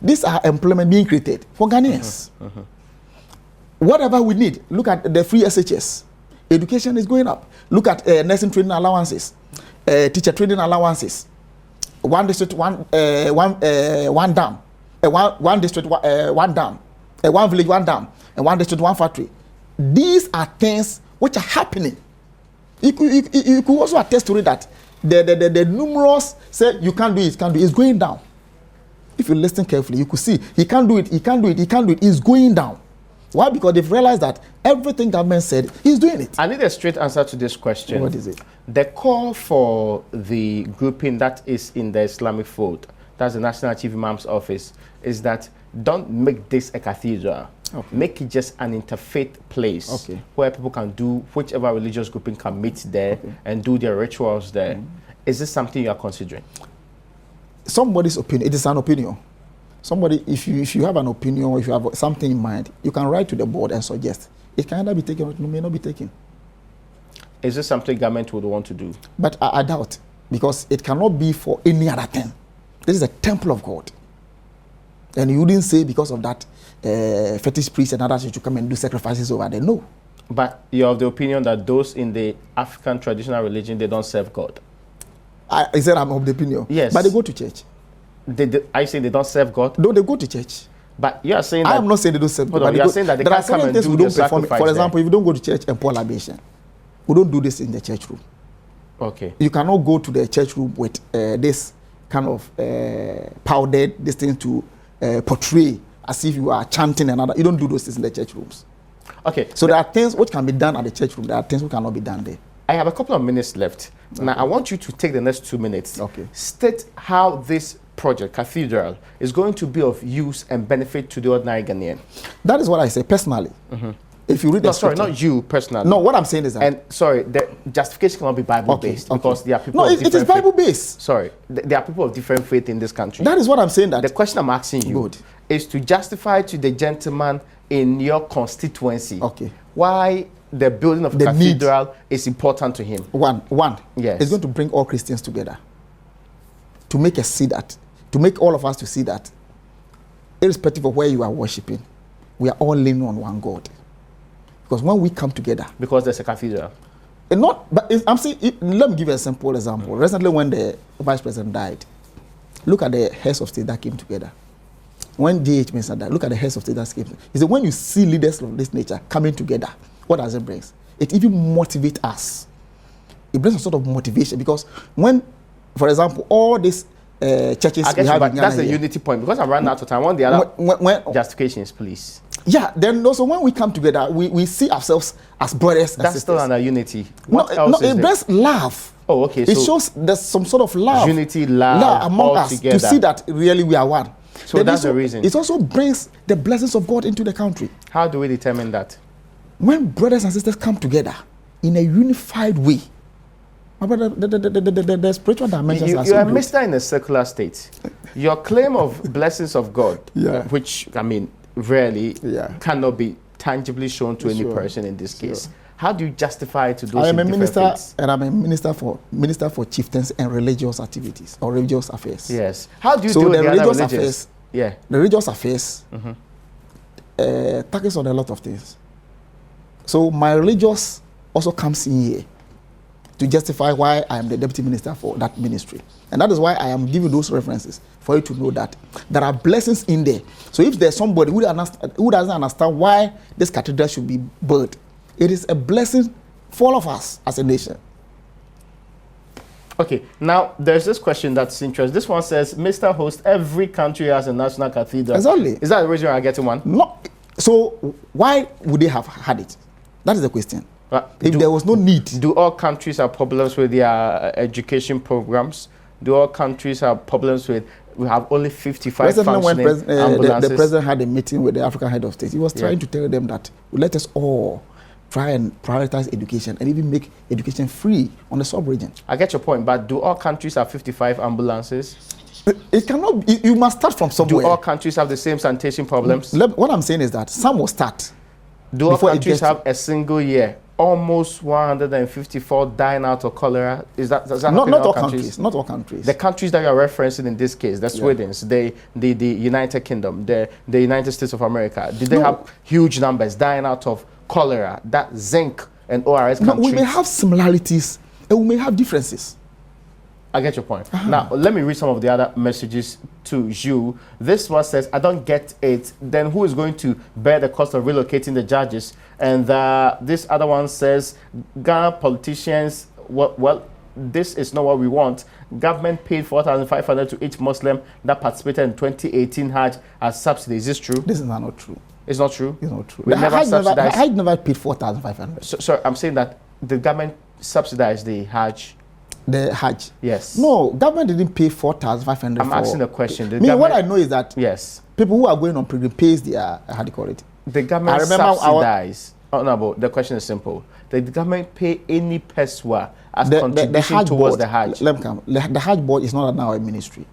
These are employment being created for Ghanaians. Whatever we need, look at the free SHS. Education is going up. Look at nursing training allowances, teacher training allowances. One district, one dam. One district, one dam. One village, one dam. And one district, one factory. These are things which are happening. You could also attest to it that the numerous say you can't do it, it's going down. If you listen carefully, you could see he can't do it, it's going down. Why? Because they've realized that everything government said, he's doing it. I need a straight answer to this question. What is it? The call for the grouping that is in the Islamic fold, that's the National Chief Imam's office, is that don't make this a cathedral. Okay. Make it just an interfaith place where people can do, whichever religious grouping can meet there and do their rituals there. Is this something you are considering? Somebody's opinion. It is an opinion. Somebody, if you have an opinion or if you have something in mind, you can write to the board and suggest. It can either be taken or it may not be taken. Is this something government would want to do? But I doubt, because it cannot be for any other thing. This is a temple of God. And you wouldn't say because of that fetish priests and others should come and do sacrifices over there. No. But you're of the opinion that those in the African traditional religion, they don't serve God? I said I'm of the opinion. Yes. But they go to church. I say they don't serve God? No, they go to church. But you are saying that... I'm not saying they don't serve God. You are saying that they can't come and do the sacrifice. For example, if you don't go to church and pour libation, we don't do this in the church room. Okay. You cannot go to the church room with this kind of powdered this thing to portray as if you are chanting another. You don't do those things in the church rooms. Okay. So there are things which can be done at the church room. There are things which cannot be done there. I have a couple of minutes left. Okay. Now, I want you to take the next 2 minutes. Okay. State how this project, Cathedral, is going to be of use and benefit to the ordinary Ghanaian. That is what I say personally. If you read the sorry, not you personally. No, what I'm saying is that... And sorry, the justification cannot be Bible-based because there are people No, it is Bible-based. Sorry, there are people of different faith in this country. That is what I'm saying. That the question I'm asking you is to justify to the gentleman in your constituency why the building of a cathedral is important to him. One. Yes. It's going to bring all Christians together. To make us see that. To make all of us to see that. Irrespective of where you are worshiping, we are all leaning on one God. Because when we come together... Because there's a cathedral. I'm saying, let me give you a simple example. Recently, when the vice president died, look at the heads of state that came together. When J.H. Mensah died, look at the heads of state that came together. He said, when you see leaders of this nature coming together, what does it bring? It even motivates us. It brings a sort of motivation because when, for example, all these churches we have in Ghana, that's the unity point. Because I'm running out of time. I want the other justifications, please. Yeah, then also when we come together, we see ourselves as brothers and sisters. That's still under unity. What else is it brings love. Oh, okay. It shows there's some sort of love. Unity, love among us together. to see that really we are one. So then that's the reason. It also brings the blessings of God into the country. How do we determine that? When brothers and sisters come together in a unified way, my brother, the spiritual dimensions are so You are good. Mr. in a secular state. Your claim of blessings of God, which, I mean, rarely cannot be tangibly shown to any person in this case. How do you justify it to those I am a minister, faiths? and I'm a minister for chieftains and religious activities or religious affairs. Yes. How do you deal with the religious affairs? The religious affairs tackles on a lot of things. So my religious also comes in here to justify why I am the deputy minister for that ministry. And that is why I am giving those references for you to know that there are blessings in there. So if there's somebody who doesn't understand why this cathedral should be built, it is a blessing for all of us as a nation. Okay, now there's this question that's interesting. This one says, Mr. Host, every country has a national cathedral. Exactly. Is that the reason I'm getting one? No. So why would they have had it? That is the question. If there was no need. Do all countries have problems with their education programs? Do all countries have problems with we have only 55 Recently, when functioning ambulances. the president had a meeting with the African head of state, he was trying to tell them that let us all try and prioritize education and even make education free on the sub-region. I get your point, but do all countries have 55 ambulances? It cannot. You must start from somewhere. Do all countries have the same sanitation problems? What I'm saying is that some will start. Do all countries have a single year? Almost 154 dying out of cholera. Is that not all countries? Not all countries. The countries that you are referencing in this case, the Sweden's, the United Kingdom, the United States of America, did they have huge numbers dying out of cholera? That zinc and ORS countries. We may have similarities and we may have differences. I get your point. Now, let me read some of the other messages to you. This one says, I don't get it. Then who is going to bear the cost of relocating the judges? And this other one says, Ghana politicians, well, this is not what we want. Government paid $4,500 to each Muslim that participated in 2018 Hajj as subsidy. Is this true? This is not true. It's not true? It's not true. We never subsidized. Hajj never paid $4,500. So I'm saying that the government subsidized the Hajj. The Hajj? Yes. No, government didn't pay $4,500. I'm asking a question. What I know is that people who are going on pilgrimage pays their, how do you call it? The government subsidize. The question is simple. Did the government pay any peswa as contribution towards the Hajj? Let me come. The Hajj board is not now a ministry.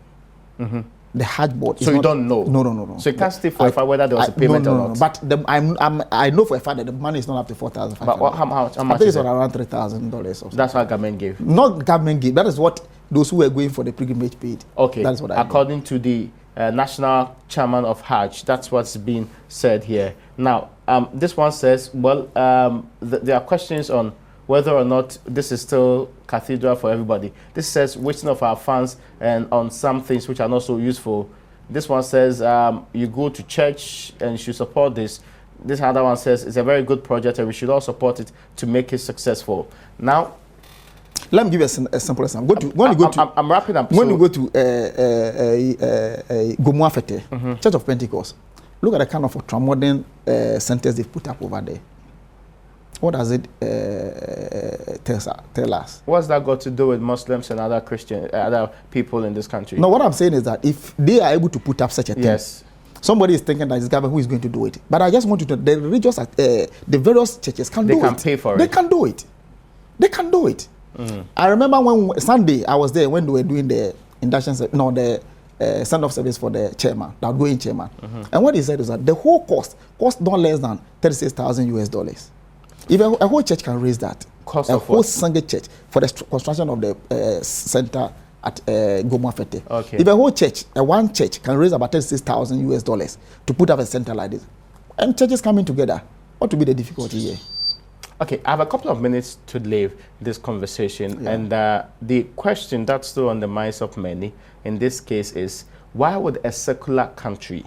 The Hajj board. So you don't know? No. So you can't say for a fact whether there was a payment or not. But I know for a fact that the money is not up to $4,500. But how much? I think it's around $3,000. That's what government gave. Not government gave. That is what those who were going for the pilgrimage paid. Okay. That's what I according to the national chairman of Hajj, that's what's being said here. Now, this one says, well, there are questions on whether or not this is still Cathedral for everybody. This says wasting of our funds and on some things which are not so useful. This one says you go to church and you should support this. This other one says it's a very good project and we should all support it to make it successful. Now, let me give you a simple example. I'm wrapping up. When you go to Gomuafete, Church of Pentecost, look at the kind of ultramodern centers they've put up over there. What does it tell us? What's that got to do with Muslims and other Christian, other people in this country? No, what I'm saying is that if they are able to put up such a thing, somebody is thinking that it's government who is going to do it. But I just want you to know, the religious, the various churches can do it. They can pay for it. They can do it. They can do it. I remember when Sunday I was there when they were doing the induction, the send-off service for the chairman, the outgoing chairman. And what he said is that the whole cost no less than $36,000. If a whole church can raise that, cost a of whole what? single church for the construction of the center at Gomuafete. Okay. If a whole church, one church can raise about $36,000 to put up a center like this, and churches coming together, what would be the difficulty here? Okay, I have a couple of minutes to leave this conversation, and the question that's still on the minds of many in this case is, why would a secular country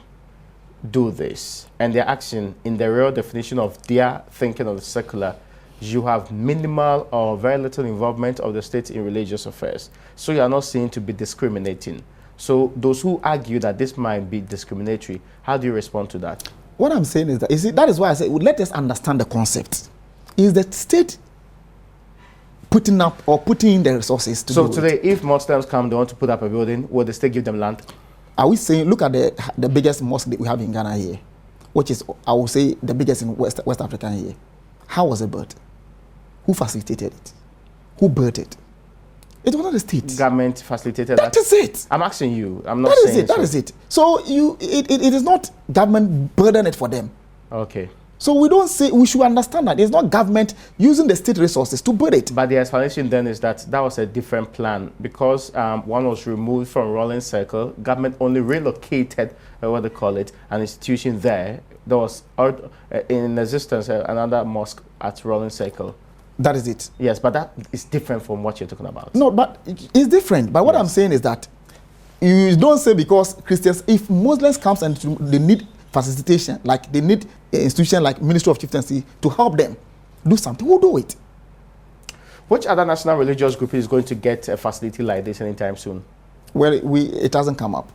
do this? And their action, in the real definition of their thinking of the secular, you have minimal or very little involvement of the state in religious affairs. So you are not seen to be discriminating. So those who argue that this might be discriminatory, how do you respond to that? What I'm saying is that, that is why I say, let us understand the concept. Is the state putting up or putting in the resources to do it? So today, if Muslims come, they want to put up a building, will the state give them land? Are we saying, look at the biggest mosque that we have in Ghana here, which is, I would say, the biggest in West Africa here. How was it built? Who facilitated it? Who built it? It was not the state. Government facilitated that. That is it. I'm asking you. I'm not saying that is it. So it is not government burden it for them. Okay. So we should understand that it's not government using the state resources to build it. But the explanation then is that was a different plan because one was removed from Rolling Circle. Government only relocated, what they call it, an institution there. There was in existence another mosque at Rolling Circle. That is it. Yes, but that is different from what you're talking about. No, but it's different. But what I'm saying is that you don't say because Christians, if Muslims comes and they need facilitation, like they need an institution like Ministry of Chieftaincy to help them do something, we'll do it. Which other national religious group is going to get a facility like this anytime soon? Well, it hasn't come up.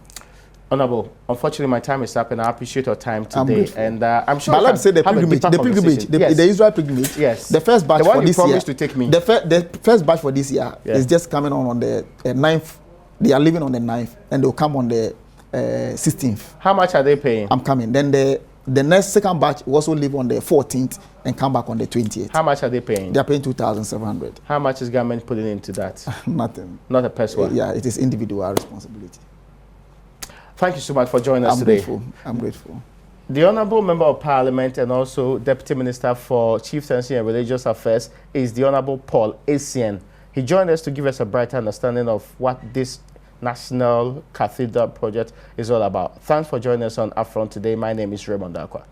Honorable, unfortunately, my time is up, and I appreciate your time today. And I'm sure. But let's say the pilgrimage, the Israel pilgrimage. Yes. The first batch the one for you this promised year. To take me. The first batch for this year is just coming on the 9th They are leaving on the 9th, and they'll come on the 16th. How much are they paying? I'm coming. Then the next second batch will also leave on the 14th and come back on the 20th. How much are they paying? They are paying 2,700. How much is government putting into that? Nothing. Not a peso. Yeah, it is individual responsibility. Thank you so much for joining us today. I'm grateful. The Honourable Member of Parliament and also Deputy Minister for Chieftaincy and Religious Affairs is the Honourable Paul Essien. He joined us to give us a brighter understanding of what this National Cathedral project is all about. Thanks for joining us on UPfront today. My name is Raymond Akwa.